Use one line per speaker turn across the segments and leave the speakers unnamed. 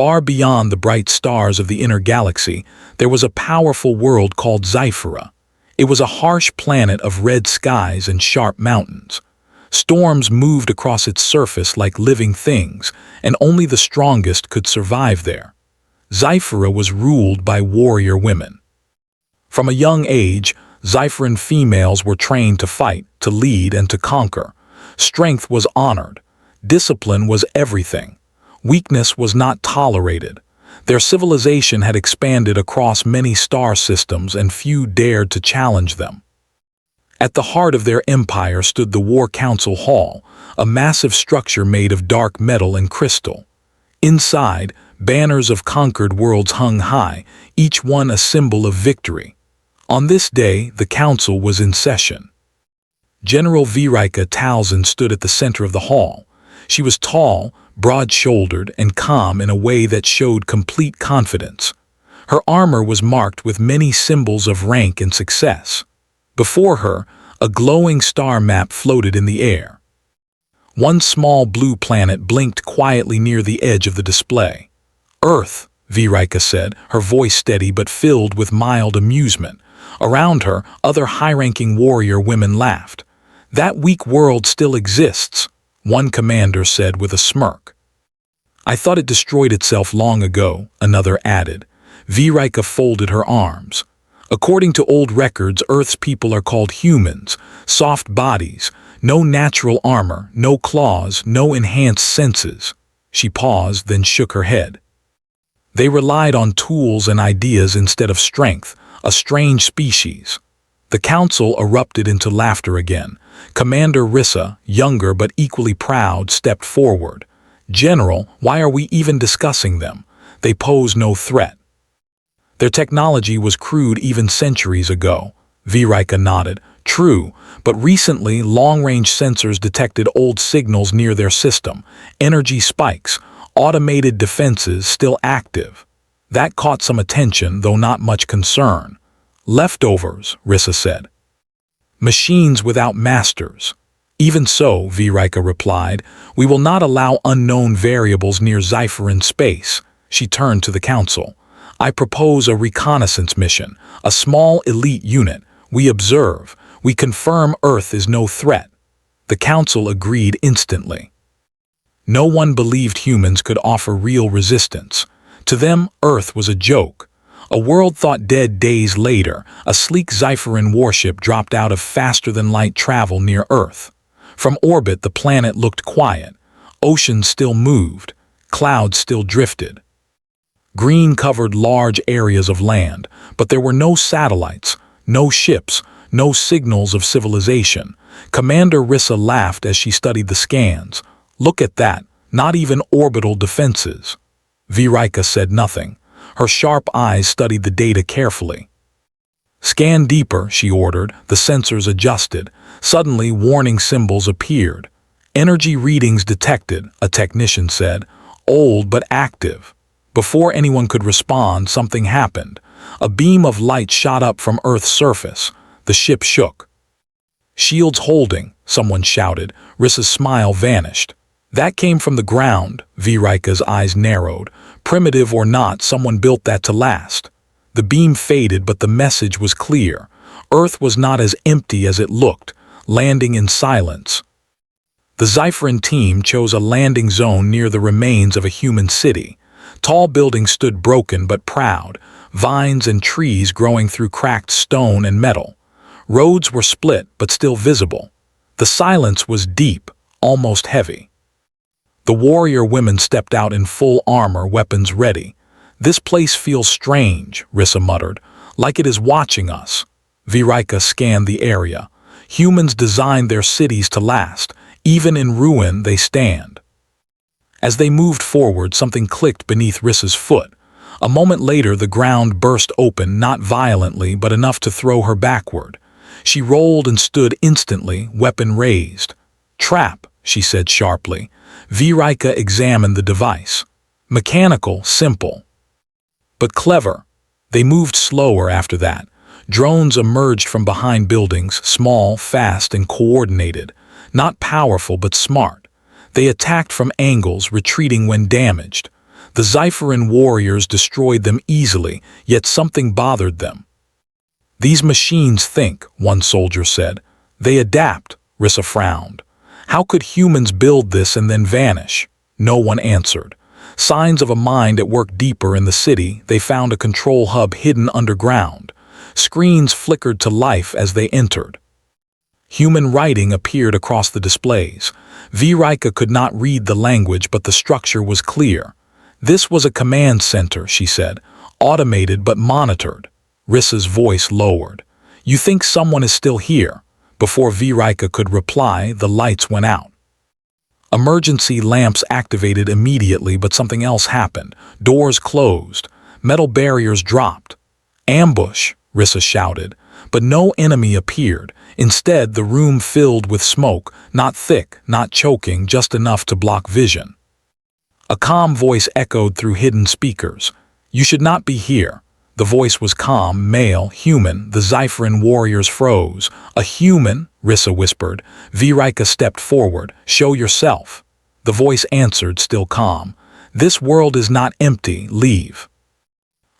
Far beyond the bright stars of the inner galaxy, there was a powerful world called Zyphera. It was a harsh planet of red skies and sharp mountains. Storms moved across its surface like living things, and only the strongest could survive there. Zyphera was ruled by warrior women. From a young age, Zypheran females were trained to fight, to lead, and to conquer. Strength was honored. Discipline was everything. Weakness was not tolerated. Their civilization had expanded across many star systems, and few dared to challenge them. At the heart of their empire stood the War Council Hall, a massive structure made of dark metal and crystal. Inside, banners of conquered worlds hung high, each one a symbol of victory. On this day, the council was in session. General Virika Talzin stood at the center of the hall. She was tall, broad-shouldered, and calm in a way that showed complete confidence. Her armor was marked with many symbols of rank and success. Before her, a glowing star map floated in the air. One small blue planet blinked quietly near the edge of the display. "Earth," Virika said, her voice steady but filled with mild amusement. Around her, other high-ranking warrior women laughed. "That weak world still exists," one commander said with a smirk. "I thought it destroyed itself long ago," another added. Virika folded her arms. "According to old records, Earth's people are called humans, soft bodies, no natural armor, no claws, no enhanced senses." She paused, then shook her head. "They relied on tools and ideas instead of strength, a strange species." The council erupted into laughter again. Commander Rissa, younger but equally proud, stepped forward. "General, why are we even discussing them? They pose no threat." "Their technology was crude even centuries ago," Virika nodded. "True, but recently long-range sensors detected old signals near their system, energy spikes, automated defenses still active. That caught some attention, though not much concern." "Leftovers," Rissa said. "Machines without masters." "Even so," Virika replied, "we will not allow unknown variables near Zypheran space." She turned to the council. "I propose a reconnaissance mission, a small elite unit. We observe. We confirm Earth is no threat." The council agreed instantly. No one believed humans could offer real resistance. To them, Earth was a joke. A world thought dead days later, a sleek Zypheran warship dropped out of faster-than-light travel near Earth. From orbit, the planet looked quiet. Oceans still moved. Clouds still drifted. Green covered large areas of land, but there were no satellites, no ships, no signals of civilization. Commander Rissa laughed as she studied the scans. "Look at that, not even orbital defenses." Virika said nothing. Her sharp eyes studied the data carefully. "Scan deeper," she ordered. The sensors adjusted. Suddenly, warning symbols appeared. "Energy readings detected," a technician said. "Old but active." Before anyone could respond, something happened. A beam of light shot up from Earth's surface. The ship shook. "Shields holding," someone shouted. Rissa's smile vanished. "That came from the ground," Virika's eyes narrowed. "Primitive or not, someone built that to last." The beam faded, but the message was clear. Earth was not as empty as it looked, landing in silence. The Zypheran team chose a landing zone near the remains of a human city. Tall buildings stood broken but proud, vines and trees growing through cracked stone and metal. Roads were split but still visible. The silence was deep, almost heavy. The warrior women stepped out in full armor, weapons ready. "This place feels strange," Rissa muttered, "like it is watching us." Virika scanned the area. Humans designed their cities to last. Even in ruin, they stand. As they moved forward, something clicked beneath Rissa's foot. A moment later, the ground burst open, not violently, but enough to throw her backward. She rolled and stood instantly, weapon raised. "Trap," she said sharply. Virika examined the device. Mechanical, simple, but clever. They moved slower after that. Drones emerged from behind buildings, small, fast, and coordinated. Not powerful, but smart. They attacked from angles, retreating when damaged. The Xiferan warriors destroyed them easily, yet something bothered them. "These machines think," one soldier said. "They adapt," Rissa frowned. "How could humans build this and then vanish?" No one answered. Signs of a mind at work deeper in the city, they found a control hub hidden underground. Screens flickered to life as they entered. Human writing appeared across the displays. Virika could not read the language, but the structure was clear. "This was a command center," she said, "automated but monitored." Rissa's voice lowered. "You think someone is still here?" Before Virika could reply, the lights went out. Emergency lamps activated immediately, but something else happened. Doors closed. Metal barriers dropped. "Ambush!" Rissa shouted. But no enemy appeared. Instead, the room filled with smoke, not thick, not choking, just enough to block vision. A calm voice echoed through hidden speakers. "You should not be here." The voice was calm, male, human. The Xiferan warriors froze. "A human?" Rissa whispered. Virika stepped forward. "Show yourself." The voice answered, still calm. "This world is not empty. Leave."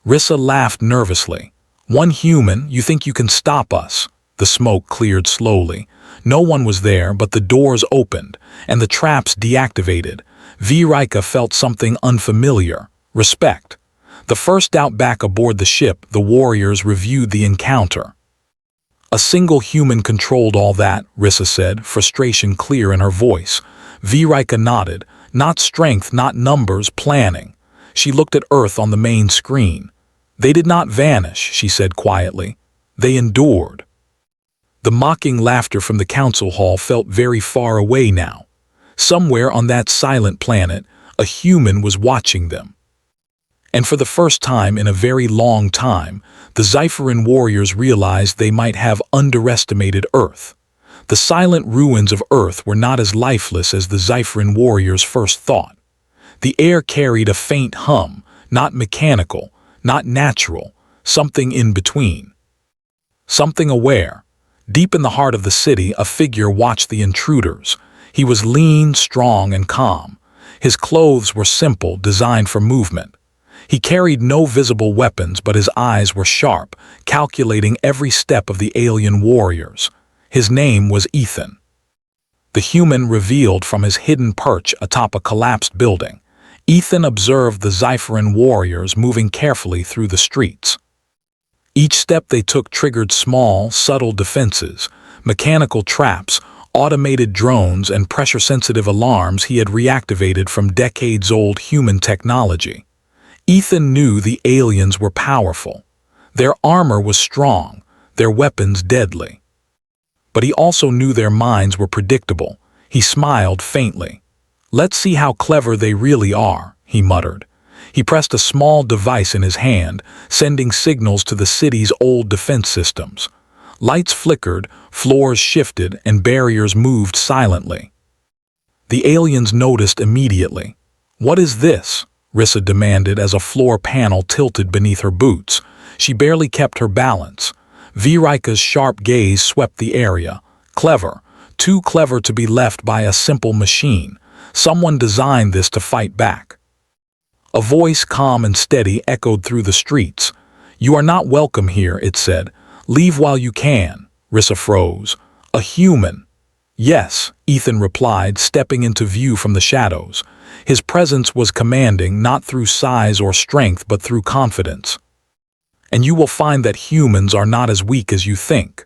Rissa laughed nervously. "One human? You think you can stop us?" The smoke cleared slowly. No one was there, but the doors opened, and the traps deactivated. Virika felt something unfamiliar. Respect. The first out back aboard the ship, the warriors reviewed the encounter. "A single human controlled all that," Rissa said, frustration clear in her voice. Virika nodded. "Not strength, not numbers, planning." She looked at Earth on the main screen. "They did not vanish," she said quietly. "They endured." The mocking laughter from the council hall felt very far away now. Somewhere on that silent planet, a human was watching them. And for the first time in a very long time, the Xiferan warriors realized they might have underestimated Earth. The silent ruins of Earth were not as lifeless as the Xiferan warriors first thought. The air carried a faint hum, not mechanical, not natural, something in between. Something aware. Deep in the heart of the city, a figure watched the intruders. He was lean, strong, and calm. His clothes were simple, designed for movement. He carried no visible weapons, but his eyes were sharp, calculating every step of the alien warriors. His name was Ethan. The human revealed from his hidden perch atop a collapsed building. Ethan observed the Xiferan warriors moving carefully through the streets. Each step they took triggered small, subtle defenses, mechanical traps, automated drones, and pressure-sensitive alarms he had reactivated from decades-old human technology. Ethan knew the aliens were powerful. Their armor was strong, their weapons deadly. But he also knew their minds were predictable. He smiled faintly. "Let's see how clever they really are," he muttered. He pressed a small device in his hand, sending signals to the city's old defense systems. Lights flickered, floors shifted, and barriers moved silently. The aliens noticed immediately. "What is this?" Rissa demanded as a floor panel tilted beneath her boots. She barely kept her balance. Virika's sharp gaze swept the area. "Clever. Too clever to be left by a simple machine. Someone designed this to fight back." A voice, calm and steady, echoed through the streets. "You are not welcome here," it said. "Leave while you can." Rissa froze. "A human." "Yes," Ethan replied, stepping into view from the shadows. His presence was commanding, not through size or strength, but through confidence. "And you will find that humans are not as weak as you think."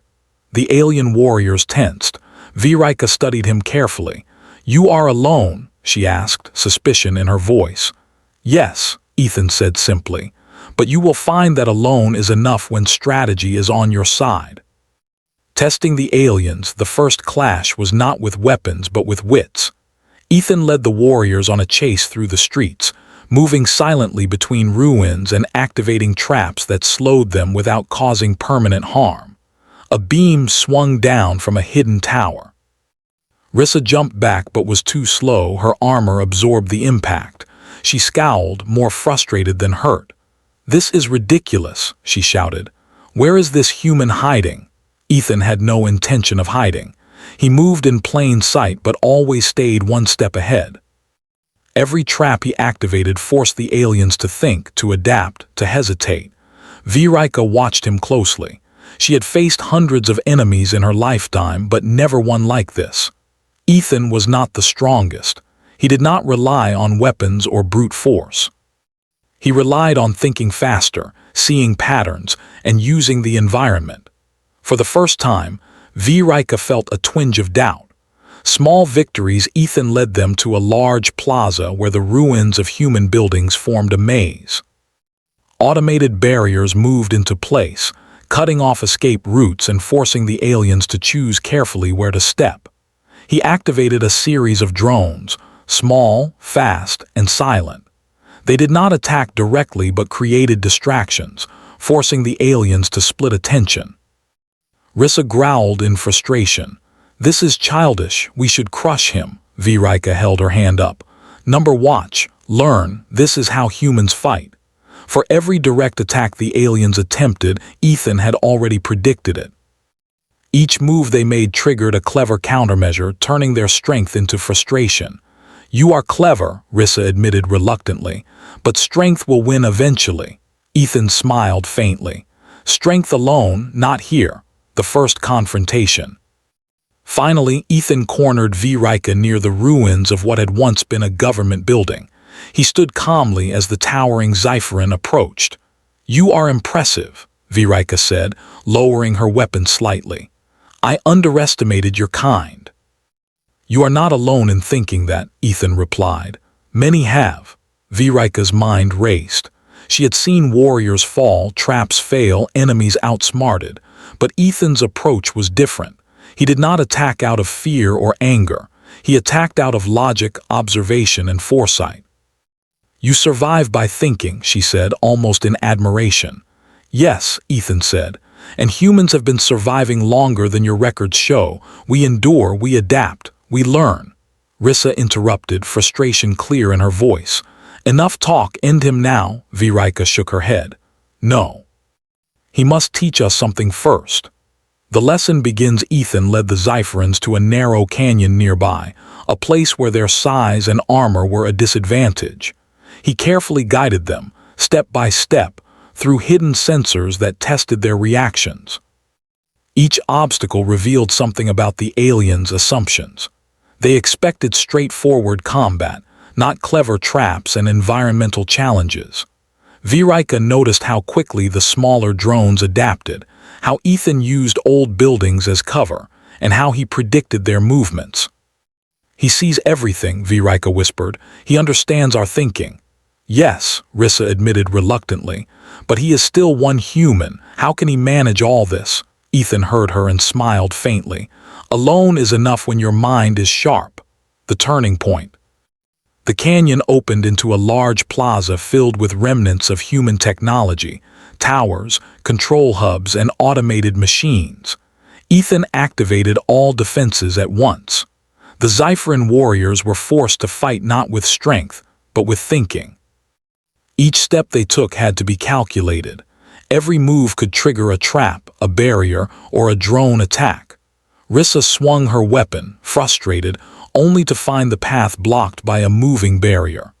The alien warriors tensed. Virika studied him carefully. "You are alone?" she asked, suspicion in her voice. "Yes," Ethan said simply, "but you will find that alone is enough when strategy is on your side." Testing the aliens, the first clash was not with weapons but with wits. Ethan led the warriors on a chase through the streets, moving silently between ruins and activating traps that slowed them without causing permanent harm. A beam swung down from a hidden tower. Rissa jumped back but was too slow. Her armor absorbed the impact. She scowled, more frustrated than hurt. "This is ridiculous," she shouted. "Where is this human hiding?" Ethan had no intention of hiding. He moved in plain sight but always stayed one step ahead. Every trap he activated forced the aliens to think, to adapt, to hesitate. Virika watched him closely. She had faced hundreds of enemies in her lifetime, but never one like this. Ethan was not the strongest. He did not rely on weapons or brute force. He relied on thinking faster, seeing patterns, and using the environment. For the first time, Virika felt a twinge of doubt. Small victories, Ethan led them to a large plaza where the ruins of human buildings formed a maze. Automated barriers moved into place, cutting off escape routes and forcing the aliens to choose carefully where to step. He activated a series of drones, small, fast, and silent. They did not attack directly but created distractions, forcing the aliens to split attention. Rissa growled in frustration. "This is childish, we should crush him." Virika held her hand up. "Number watch, learn, this is how humans fight." For every direct attack the aliens attempted, Ethan had already predicted it. Each move they made triggered a clever countermeasure, turning their strength into frustration. "You are clever," Rissa admitted reluctantly, "but strength will win eventually." Ethan smiled faintly. "Strength alone, not here." The first confrontation. Finally, Ethan cornered Virika near the ruins of what had once been a government building. He stood calmly as the towering Zypherin approached. "You are impressive," Virika said, lowering her weapon slightly. "I underestimated your kind." "You are not alone in thinking that," Ethan replied. "Many have." Virika's mind raced. She had seen warriors fall, traps fail, enemies outsmarted. But Ethan's approach was different. He did not attack out of fear or anger. He attacked out of logic, observation, and foresight. "You survive by thinking," she said, almost in admiration. "Yes," Ethan said, "and humans have been surviving longer than your records show. We endure, we adapt, we learn." Rissa interrupted, frustration clear in her voice. "Enough talk, end him now." Virika shook her head. "No. He must teach us something first." The lesson begins. Ethan led the Zypherins to a narrow canyon nearby, a place where their size and armor were a disadvantage. He carefully guided them, step by step, through hidden sensors that tested their reactions. Each obstacle revealed something about the aliens' assumptions. They expected straightforward combat, not clever traps and environmental challenges. Virika noticed how quickly the smaller drones adapted, how Ethan used old buildings as cover, and how he predicted their movements. "He sees everything," Virika whispered. "He understands our thinking." "Yes," Rissa admitted reluctantly, "but he is still one human. How can he manage all this?" Ethan heard her and smiled faintly. "Alone is enough when your mind is sharp." The turning point. The canyon opened into a large plaza filled with remnants of human technology, towers, control hubs, and automated machines. Ethan activated all defenses at once. The Zypherin warriors were forced to fight not with strength, but with thinking. Each step they took had to be calculated. Every move could trigger a trap, a barrier, or a drone attack. Rissa swung her weapon, frustrated, only to find the path blocked by a moving barrier.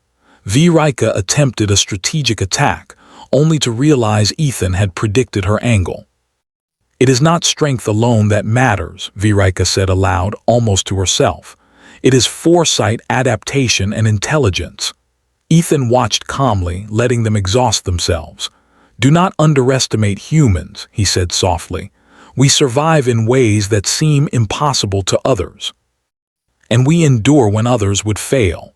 Virika attempted a strategic attack, only to realize Ethan had predicted her angle. "It is not strength alone that matters," Virika said aloud, almost to herself. "It is foresight, adaptation, and intelligence." Ethan watched calmly, letting them exhaust themselves. "Do not underestimate humans," he said softly. "We survive in ways that seem impossible to others. And we endure when others would fail."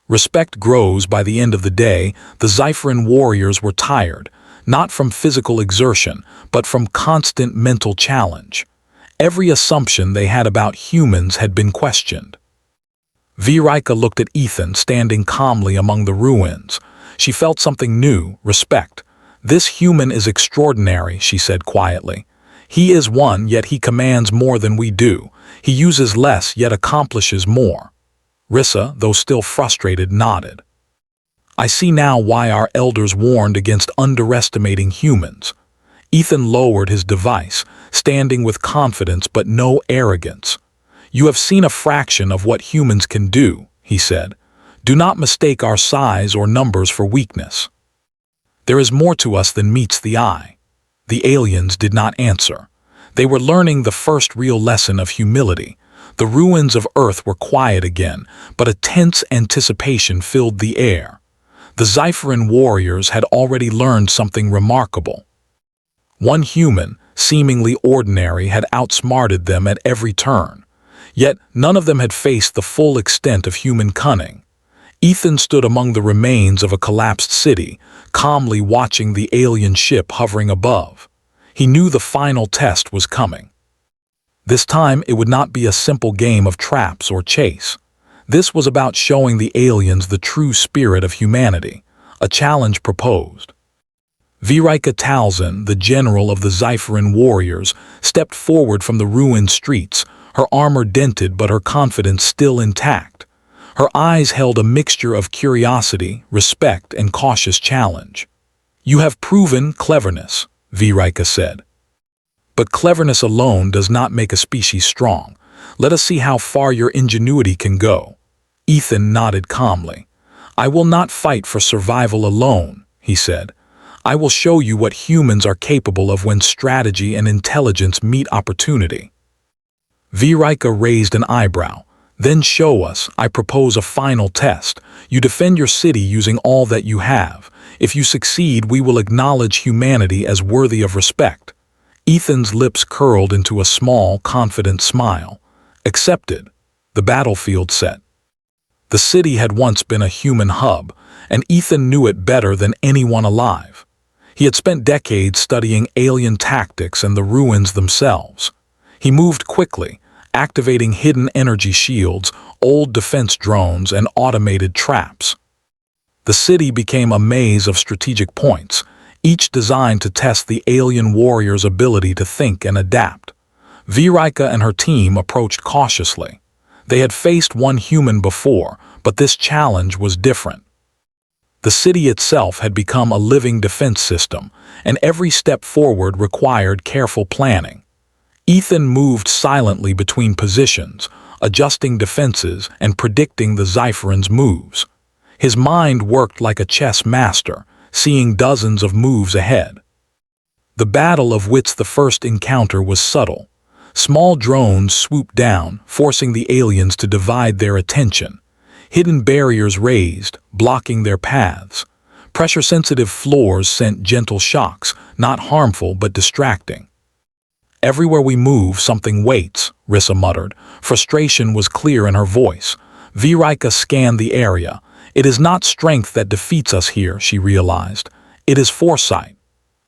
Respect grows. By the end of the day, the Zypherin warriors were tired, not from physical exertion, but from constant mental challenge. Every assumption they had about humans had been questioned. Virika looked at Ethan standing calmly among the ruins. She felt something new, respect. "This human is extraordinary," she said quietly. "He is one, yet he commands more than we do. He uses less, yet accomplishes more." Rissa, though still frustrated, nodded. "I see now why our elders warned against underestimating humans." Ethan lowered his device, standing with confidence but no arrogance. "You have seen a fraction of what humans can do," he said. Do not mistake our size or numbers for weakness. There is more to us than meets the eye. The aliens did not answer. They were learning the first real lesson of humility. The ruins of Earth were quiet again, but a tense anticipation filled the air. The Scifian warriors had already learned something remarkable. One human, seemingly ordinary, had outsmarted them at every turn. Yet none of them had faced the full extent of human cunning. Ethan stood among the remains of a collapsed city, calmly watching the alien ship hovering above. He knew the final test was coming. This time it would not be a simple game of traps or chase. This was about showing the aliens the true spirit of humanity, a challenge proposed. Viewership Talzin, the general of the Scifian warriors, stepped forward from the ruined streets, her armor dented but her confidence still intact. Her eyes held a mixture of curiosity, respect, and cautious challenge. "You have proven cleverness," Viewership said. "But cleverness alone does not make a species strong. Let us see how far your ingenuity can go." Ethan nodded calmly. "I will not fight for survival alone," he said. "I will show you what humans are capable of when strategy and intelligence meet opportunity." Viewership raised an eyebrow. "Then show us. I propose a final test. You defend your city using all that you have. If you succeed, we will acknowledge humanity as worthy of respect." Ethan's lips curled into a small, confident smile. "Accepted." The battlefield set. The city had once been a human hub, and Ethan knew it better than anyone alive. He had spent decades studying alien tactics and the ruins themselves. He moved quickly, activating hidden energy shields, old defense drones, and automated traps. The city became a maze of strategic points, each designed to test the alien warriors' ability to think and adapt. Viewership and her team approached cautiously. They had faced one human before, but this challenge was different. The city itself had become a living defense system, and every step forward required careful planning. Ethan moved silently between positions, adjusting defenses and predicting the Scifians' moves. His mind worked like a chess master, seeing dozens of moves ahead. The battle of wits, the first encounter, was subtle. Small drones swooped down, forcing the aliens to divide their attention. Hidden barriers raised, blocking their paths. Pressure-sensitive floors sent gentle shocks, not harmful but distracting. "Everywhere we move, something waits," Rissa muttered. Frustration was clear in her voice. Viewership scanned the area. "It is not strength that defeats us here," she realized. "It is foresight."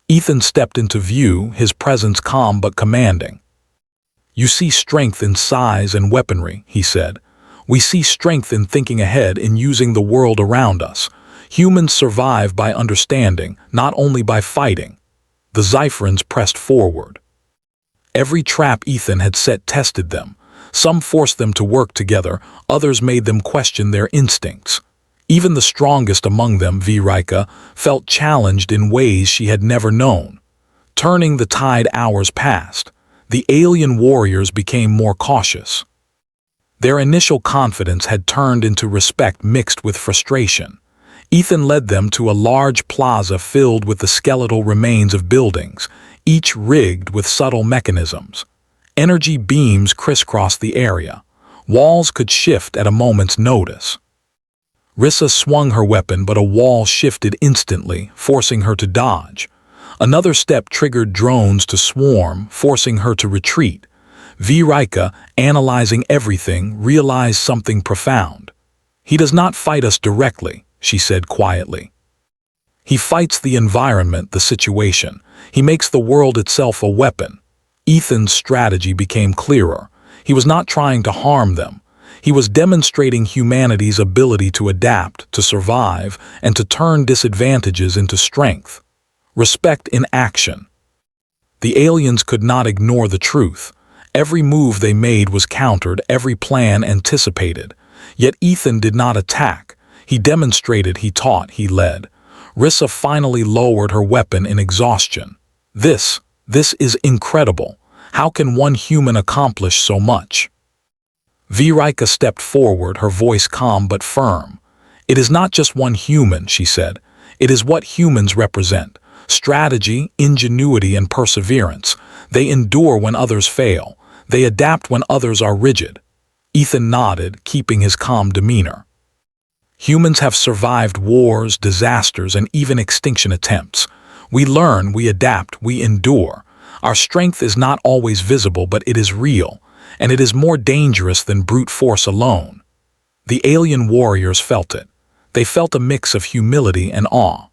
Ethan stepped into view, his presence calm but commanding. "You see strength in size and weaponry," he said. "We see strength in thinking ahead, in using the world around us. Humans survive by understanding, not only by fighting." The Scifians pressed forward. Every trap Ethan had set tested them. Some forced them to work together, others made them question their instincts. Even the strongest among them, Viewership, felt challenged in ways she had never known. Turning the tide, hours passed. The alien warriors became more cautious. Their initial confidence had turned into respect mixed with frustration. Ethan led them to a large plaza filled with the skeletal remains of buildings, each rigged with subtle mechanisms. Energy beams crisscrossed the area. Walls could shift at a moment's notice. Rissa swung her weapon, but a wall shifted instantly, forcing her to dodge. Another step triggered drones to swarm, forcing her to retreat. Viewership, analyzing everything, realized something profound. "He does not fight us directly," she said quietly. "He fights the environment, the situation. He makes the world itself a weapon." Ethan's strategy became clearer. He was not trying to harm them. He was demonstrating humanity's ability to adapt, to survive, and to turn disadvantages into strength. Respect in action. The aliens could not ignore the truth. Every move they made was countered, every plan anticipated. Yet Ethan did not attack. He demonstrated, he taught, he led. Rissa finally lowered her weapon in exhaustion. This is incredible. How can one human accomplish so much?" Viewership stepped forward, her voice calm but firm. It is not just one human, she said. It is what humans represent. Strategy, ingenuity, and perseverance. They endure when others fail. They adapt when others are rigid. Ethan nodded, keeping his calm demeanor. Humans have survived wars, disasters, and even extinction attempts. We learn, we adapt, we endure. Our strength is not always visible, but it is real, and it is more dangerous than brute force alone. The alien warriors felt it. They felt a mix of humility and awe.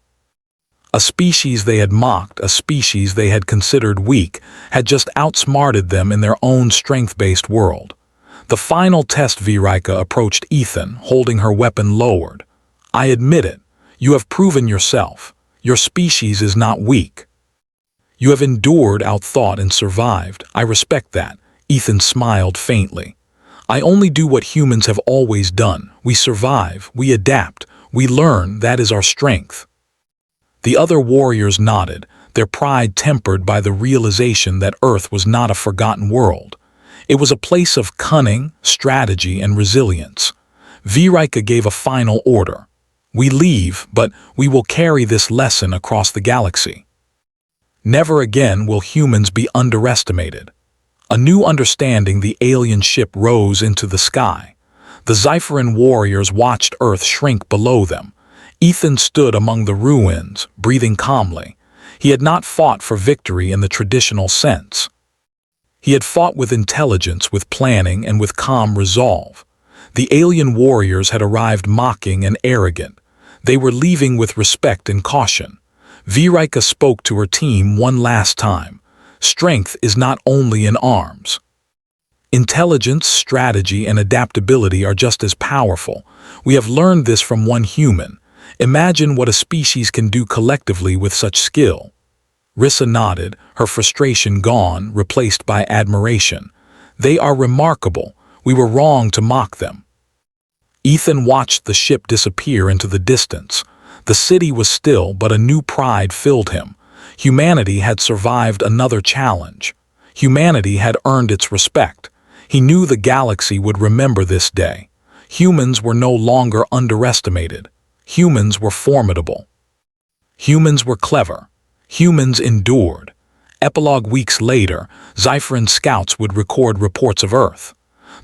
A species they had mocked, a species they had considered weak, had just outsmarted them in their own strength-based world. The final test, Virika approached Ethan, holding her weapon lowered. I admit it. You have proven yourself. Your species is not weak. You have endured, outthought, and survived. I respect that. Ethan smiled faintly. I only do what humans have always done. We survive, we adapt, we learn. That is our strength. The other warriors nodded, their pride tempered by the realization that Earth was not a forgotten world. It was a place of cunning, strategy, and resilience. Virika gave a final order. We leave, but we will carry this lesson across the galaxy. Never again will humans be underestimated. A new understanding, the alien ship rose into the sky. The Xiferan warriors watched Earth shrink below them. Ethan stood among the ruins, breathing calmly. He had not fought for victory in the traditional sense. He had fought with intelligence, with planning, and with calm resolve. The alien warriors had arrived mocking and arrogant. They were leaving with respect and caution. Virika spoke to her team one last time. Strength is not only in arms. Intelligence, strategy, and adaptability are just as powerful. We have learned this from one human. Imagine what a species can do collectively with such skill. Rissa nodded, her frustration gone, replaced by admiration. They are remarkable. We were wrong to mock them. Ethan watched the ship disappear into the distance. The city was still, but a new pride filled him. Humanity had survived another challenge. Humanity had earned its respect. He knew the galaxy would remember this day. Humans were no longer underestimated. Humans were formidable. Humans were clever. Humans endured. Epilogue: weeks later, Xiferan scouts would record reports of Earth.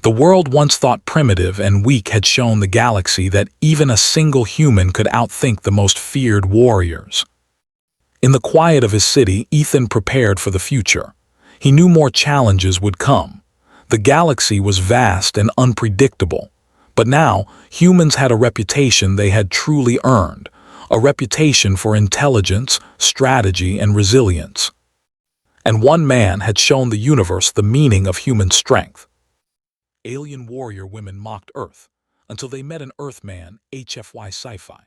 The world once thought primitive and weak had shown the galaxy that even a single human could outthink the most feared warriors. In the quiet of his city, Ethan prepared for the future. He knew more challenges would come. The galaxy was vast and unpredictable. But now, humans had a reputation they had truly earned, a reputation for intelligence, strategy, and resilience. And one man had shown the universe the meaning of human strength. Alien warrior women mocked Earth until they met an Earthman, HFY Sci-fi.